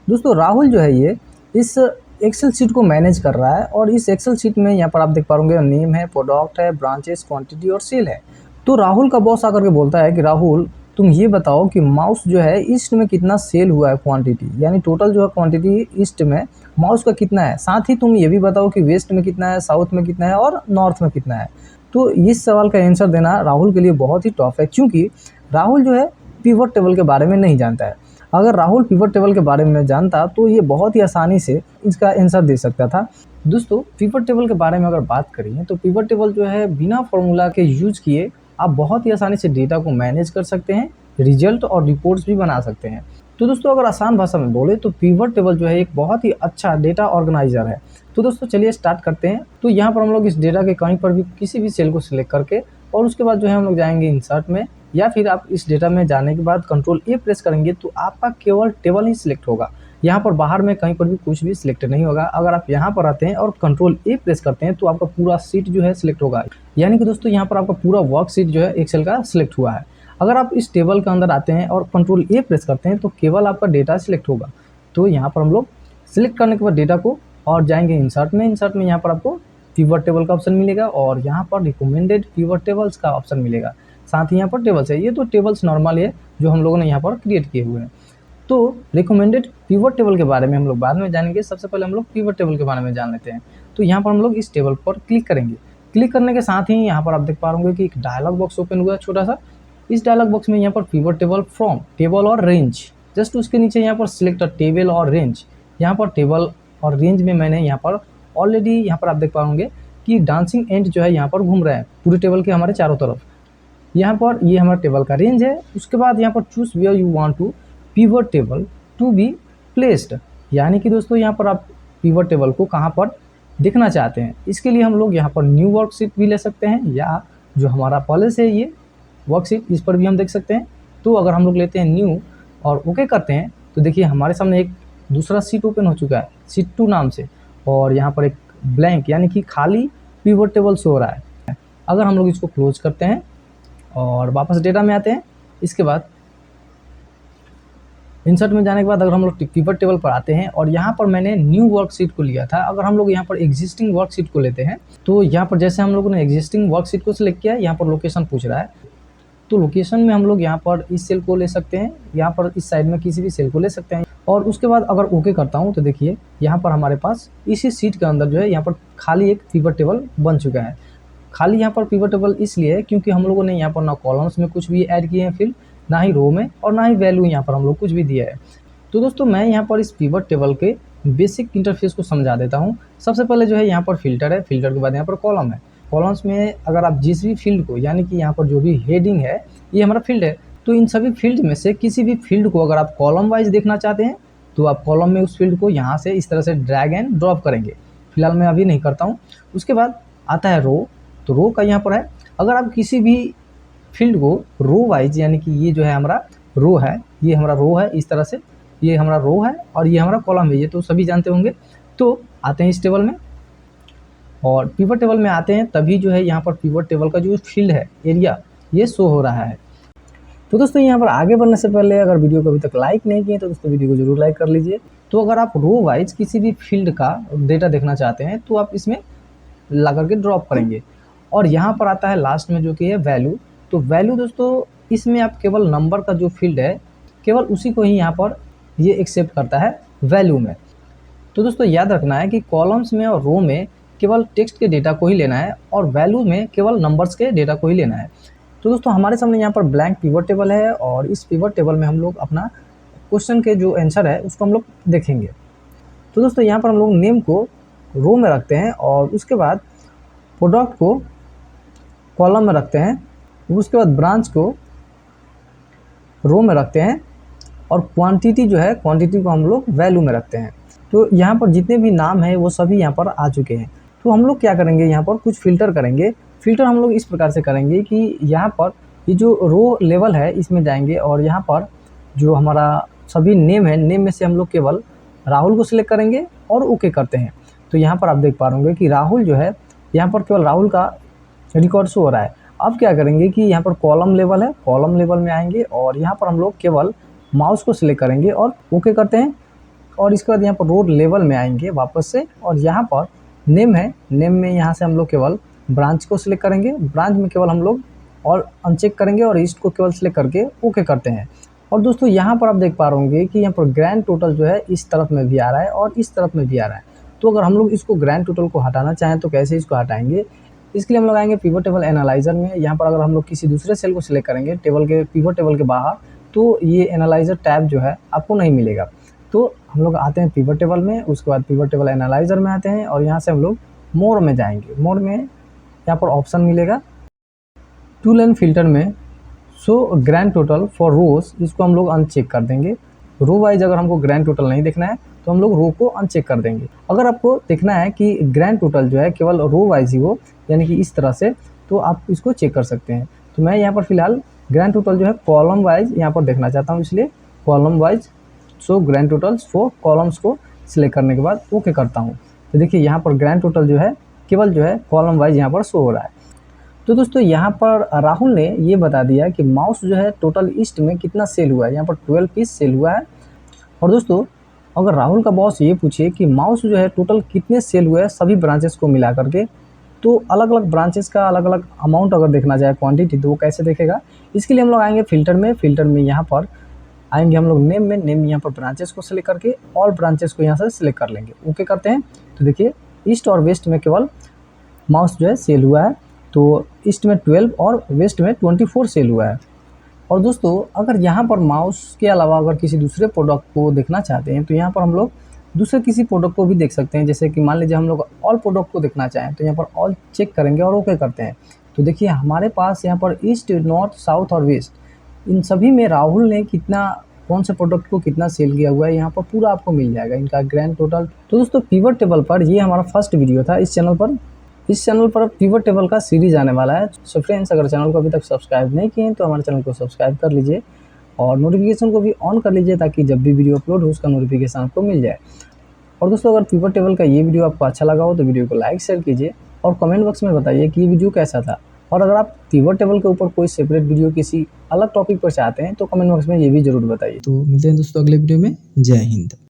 दोस्तों राहुल जो है ये इस एक्सेल शीट को मैनेज कर रहा है और इस एक्सेल शीट में यहाँ पर आप देख पा रहे होंगे नेम है, प्रोडक्ट है, ब्रांचेस, क्वांटिटी और सेल है। तो राहुल का बॉस आकर के बोलता है कि राहुल तुम ये बताओ कि माउस जो है ईस्ट में कितना सेल हुआ है, क्वांटिटी यानी टोटल जो है क्वांटिटी ईस्ट में माउस का कितना है, साथ ही तुम ये भी बताओ कि वेस्ट में कितना है, साउथ में कितना है और नॉर्थ में कितना है। तो इस सवाल का आंसर देना राहुल के लिए बहुत ही टफ है, क्योंकि राहुल जो है पिवट टेबल के बारे में नहीं जानता है। अगर राहुल पिवट टेबल के बारे में जानता तो ये बहुत ही आसानी से इसका आंसर दे सकता था। दोस्तों पिवट टेबल के बारे में अगर बात करें तो पिवट टेबल जो है बिना फॉर्मूला के यूज किए आप बहुत ही आसानी से डेटा को मैनेज कर सकते हैं, रिजल्ट और रिपोर्ट्स भी बना सकते हैं। तो दोस्तों अगर आसान भाषा में बोले तो पिवट टेबल जो है एक बहुत ही अच्छा डेटा ऑर्गेनाइजर है। तो दोस्तों चलिए स्टार्ट करते हैं। तो यहाँ पर हम लोग इस डेटा के कहीं पर भी किसी भी सेल को सिलेक्ट करके और उसके बाद जो है हम लोग जाएंगे इंसर्ट में, या फिर आप इस डेटा में जाने के बाद कंट्रोल ए प्रेस करेंगे तो आपका केवल टेबल ही सिलेक्ट होगा। यहाँ पर बाहर में कहीं पर भी कुछ भी सिलेक्ट नहीं होगा। अगर आप यहाँ पर आते हैं और कंट्रोल ए प्रेस करते हैं तो आपका पूरा सीट जो है सिलेक्ट होगा, यानी कि दोस्तों यहाँ पर आपका पूरा वर्कशीट जो है एक्सेल का सिलेक्ट हुआ है। अगर आप इस टेबल के अंदर आते हैं और कंट्रोल ए प्रेस करते हैं तो केवल आपका डेटा सिलेक्ट होगा। तो यहाँ पर हम लोग सिलेक्ट करने के बाद डेटा को और जाएंगे इंसर्ट में। इंसर्ट में यहाँ पर आपको पिवट टेबल का ऑप्शन मिलेगा और यहाँ पर रिकमेंडेड पिवट टेबल्स का ऑप्शन मिलेगा। साथ ही यहाँ पर टेबल्स है, ये तो टेबल्स नॉर्मल है जो हम लोगों ने यहाँ पर क्रिएट किए हुए हैं। तो रिकमेंडेड पिवट टेबल के बारे में हम लोग बाद में जानेंगे, सबसे पहले हम लोग पिवट टेबल के बारे में जान लेते हैं। तो यहाँ पर हम लोग इस टेबल पर क्लिक करेंगे। क्लिक करने के साथ ही यहाँ पर आप देख पा रहे होंगे कि एक डायलॉग बॉक्स ओपन हुआ है छोटा सा। इस डायलॉग बॉक्स में यहाँ पर पिवट टेबल फ्रॉम टेबल और रेंज, जस्ट उसके नीचे यहाँ पर सिलेक्ट टेबल और रेंज। यहाँ पर टेबल और रेंज में मैंने यहाँ पर ऑलरेडी यहाँ पर आप देख पाओगे कि डांसिंग एंड जो है यहाँ पर घूम रहे हैं पूरे टेबल के हमारे चारों तरफ। यहाँ पर ये हमारा टेबल का रेंज है। उसके बाद यहाँ पर choose where you want to pivot table to be placed, यानी कि दोस्तों यहाँ पर आप पिवट टेबल को कहाँ पर देखना चाहते हैं। इसके लिए हम लोग यहाँ पर न्यू वर्कशीट भी ले सकते हैं, या जो हमारा पहले से ये वर्कशीट इस पर भी हम देख सकते हैं। तो अगर हम लोग लेते हैं न्यू और ओके करते हैं तो देखिए हमारे सामने एक दूसरा सीट ओपन हो चुका है सीट 2 नाम से, और यहाँ पर एक ब्लैंक यानी कि खाली पिवट टेबल शो हो रहा है। अगर हम लोग इसको क्लोज करते हैं और वापस डेटा में आते हैं, इसके बाद इंसर्ट में जाने के बाद अगर हम लोग पिवट टेबल पर आते हैं और यहाँ पर मैंने न्यू वर्कशीट को लिया था। अगर हम लोग यहाँ पर एग्जिस्टिंग वर्कशीट को लेते हैं तो यहाँ पर जैसे हम लोगों ने एग्जिस्टिंग वर्कशीट को सिलेक्ट किया, यहाँ पर लोकेशन पूछ रहा है। तो लोकेशन में हम लोग यहाँ पर इस सेल को ले सकते हैं, यहाँ पर इस साइड में किसी भी सेल को ले सकते हैं। और उसके बाद अगर ओके करता हूँ तो देखिए यहाँ पर हमारे पास इसी सीट के अंदर जो है यहाँ पर खाली एक पिवट टेबल बन चुका है। खाली यहाँ पर पिवट टेबल इसलिए है क्योंकि हम लोगों ने यहाँ पर ना कॉलम्स में कुछ भी ऐड किए हैं फिल, ना ही रो में, और ना ही वैल्यू यहाँ पर हम लोग कुछ भी दिया है। तो दोस्तों मैं यहाँ पर इस पिवट टेबल के बेसिक इंटरफेस को समझा देता हूँ। सबसे पहले जो है यहाँ पर फिल्टर है, फिल्टर के बाद यहाँ पर कॉलम है। कॉलम्स में अगर आप जिस भी फील्ड को, यानी कि यहाँ पर जो भी हेडिंग है ये हमारा फील्ड है, तो इन सभी फील्ड में से किसी भी फील्ड को अगर आप कॉलम वाइज देखना चाहते हैं तो आप कॉलम में उस फील्ड को यहाँ से इस तरह से ड्रैग एंड ड्रॉप करेंगे। फिलहाल मैं अभी नहीं करता हूँ। उसके बाद आता है रो, तो रो का यहाँ पर है। अगर आप किसी भी फील्ड को रो वाइज, यानी कि ये जो है हमारा रो है, ये हमारा रो है, इस तरह से ये हमारा रो है और ये हमारा कॉलम है, ये तो सभी जानते होंगे। तो आते हैं इस टेबल में और पिवट टेबल में आते हैं, तभी जो है यहाँ पर पिवट टेबल का जो फील्ड है, एरिया, ये शो हो रहा है। तो दोस्तों यहाँ पर आगे बढ़ने से पहले अगर वीडियो को अभी तक लाइक नहीं किए तो दोस्तों वीडियो को जरूर लाइक कर लीजिए। तो अगर आप रो वाइज किसी भी फील्ड का डेटा देखना चाहते हैं तो आप इसमें ला करके ड्रॉप करेंगे। और यहाँ पर आता है लास्ट में जो कि है वैल्यू। तो वैल्यू दोस्तों इसमें आप केवल नंबर का जो फील्ड है केवल उसी को ही यहाँ पर ये एक्सेप्ट करता है वैल्यू में। तो दोस्तों याद रखना है कि कॉलम्स में और रो में केवल टेक्स्ट के डेटा को ही लेना है और वैल्यू में केवल नंबर्स के डेटा को ही लेना है। तो दोस्तों हमारे सामने यहाँ पर ब्लैंक पिवट टेबल है और इस पिवट टेबल में हम लोग अपना क्वेश्चन के जो आंसर है उसको हम लोग देखेंगे। तो दोस्तों यहाँ पर हम लोग नेम को रो में रखते हैं और उसके बाद प्रोडक्ट को कॉलम में रखते हैं, उसके बाद ब्रांच को रो में रखते हैं और क्वांटिटी जो है क्वांटिटी को हम लोग वैल्यू में रखते हैं। तो यहाँ पर जितने भी नाम हैं वो सभी यहाँ पर आ चुके हैं। तो हम लोग क्या करेंगे, यहाँ पर कुछ फिल्टर करेंगे। फिल्टर हम लोग इस प्रकार से करेंगे कि यहाँ पर ये जो रो लेवल है इसमें जाएंगे और यहाँ पर जो हमारा सभी नेम है, नेम में से हम लोग केवल राहुल को सिलेक्ट करेंगे और ओके करते हैं। तो यहाँ पर आप देख पा रहे होंगे कि राहुल जो है यहाँ पर केवल राहुल का रिकॉर्ड शो हो रहा है। अब क्या करेंगे कि यहाँ पर कॉलम लेवल है, कॉलम लेवल में आएंगे और यहाँ पर हम लोग केवल माउस को सिलेक्ट करेंगे और ओके करते हैं। और इसके बाद यहाँ पर रोड लेवल में आएंगे वापस से, और यहाँ पर नेम है, नेम में यहाँ से हम लोग केवल ब्रांच को सिलेक्ट करेंगे, ब्रांच में केवल हम लोग और अनचेक करेंगे और ईस्ट को केवल सिलेक्ट करके ओके करते हैं। और दोस्तों यहाँ पर आप देख पा रहे होंगे कि यहाँ पर ग्रैंड टोटल जो है इस तरफ में भी आ रहा है और इस तरफ में भी आ रहा है। तो अगर हम लोग इसको ग्रैंड टोटल को हटाना चाहें तो कैसे इसको हटाएंगे, इसके लिए हम लोग आएंगे पिवट टेबल एनालाइजर में। यहाँ पर अगर हम लोग किसी दूसरे सेल को सिलेक्ट करेंगे टेबल के पिवट टेबल के बाहर, तो ये एनालाइजर टैब जो है आपको नहीं मिलेगा। तो हम लोग आते हैं पिवट टेबल में, उसके बाद पिवट टेबल एनालाइजर में आते हैं और यहाँ से हम लोग मोर में जाएंगे। मोर में यहाँ पर ऑप्शन मिलेगा टूल एंड फिल्टर में सो ग्रैंड टोटल फॉर रोज, इसको हम लोग अनचेक कर देंगे। रो वाइज अगर हमको ग्रैंड टोटल नहीं देखना है तो हम लोग रो को अनचेक कर देंगे। अगर आपको देखना है कि ग्रैंड टोटल जो है केवल रो वाइज ही हो, यानी कि इस तरह से, तो आप इसको चेक कर सकते हैं। तो मैं यहाँ पर फिलहाल ग्रैंड टोटल जो है कॉलम वाइज यहाँ पर देखना चाहता हूँ, इसलिए column wise so grand totals for columns को सिलेक्ट करने के बाद ओके करता हूँ। तो देखिए यहाँ पर ग्रैंड टोटल जो है केवल जो है कॉलम वाइज यहाँ पर शो हो रहा है। तो दोस्तों यहाँ पर राहुल ने ये बता दिया कि माउस जो है टोटल ईस्ट में कितना सेल हुआ है, यहाँ पर 12 पीस सेल हुआ है। और दोस्तों अगर राहुल का बॉस ये पूछे कि माउस जो है टोटल कितने सेल हुए हैं सभी ब्रांचेस को मिला करके, तो अलग अलग ब्रांचेस का अलग अलग अमाउंट अगर देखना जाए क्वांटिटी, तो वो कैसे देखेगा। इसके लिए हम लोग आएंगे फिल्टर में, फिल्टर में यहाँ पर आएंगे हम लोग नेम में, नेम यहाँ पर ब्रांचेस को सिलेक्ट करके ऑल ब्रांचेस को यहाँ से सिलेक्ट कर लेंगे, ओके करते हैं। तो देखिए ईस्ट और वेस्ट में केवल माउस जो है सेल हुआ है, तो ईस्ट में 12 और वेस्ट में 24 सेल हुआ है। और दोस्तों अगर यहाँ पर माउस के अलावा अगर किसी दूसरे प्रोडक्ट को देखना चाहते हैं तो यहाँ पर हम लोग दूसरे किसी प्रोडक्ट को भी देख सकते हैं। जैसे कि मान लीजिए हम लोग ऑल प्रोडक्ट को देखना चाहें तो यहाँ पर ऑल चेक करेंगे और ओके करते हैं। तो देखिए हमारे पास यहाँ पर ईस्ट, नॉर्थ, साउथ और वेस्ट, इन सभी में राहुल ने कितना, कौन से प्रोडक्ट को कितना सेल किया हुआ है यहाँ पर पूरा आपको मिल जाएगा इनका ग्रैंड टोटल। तो दोस्तों पिवट टेबल पर ये हमारा फर्स्ट वीडियो था इस चैनल पर। इस चैनल पर पिवट टेबल का सीरीज आने वाला है। सो फ्रेंड्स अगर चैनल को अभी तक सब्सक्राइब नहीं किए तो हमारे चैनल को सब्सक्राइब कर लीजिए और नोटिफिकेशन को भी ऑन कर लीजिए ताकि जब भी वीडियो अपलोड हो उसका नोटिफिकेशन आपको मिल जाए। और दोस्तों अगर पिवट टेबल का ये वीडियो आपको अच्छा लगा हो तो वीडियो को लाइक शेयर कीजिए और कमेंट बॉक्स में बताइए कि ये वीडियो कैसा था। और अगर आप पिवट टेबल के ऊपर कोई सेपरेट वीडियो किसी अलग टॉपिक पर चाहते हैं तो कमेंट बॉक्स में ये भी जरूर बताइए। तो मिलते हैं दोस्तों अगले वीडियो में। जय हिंद।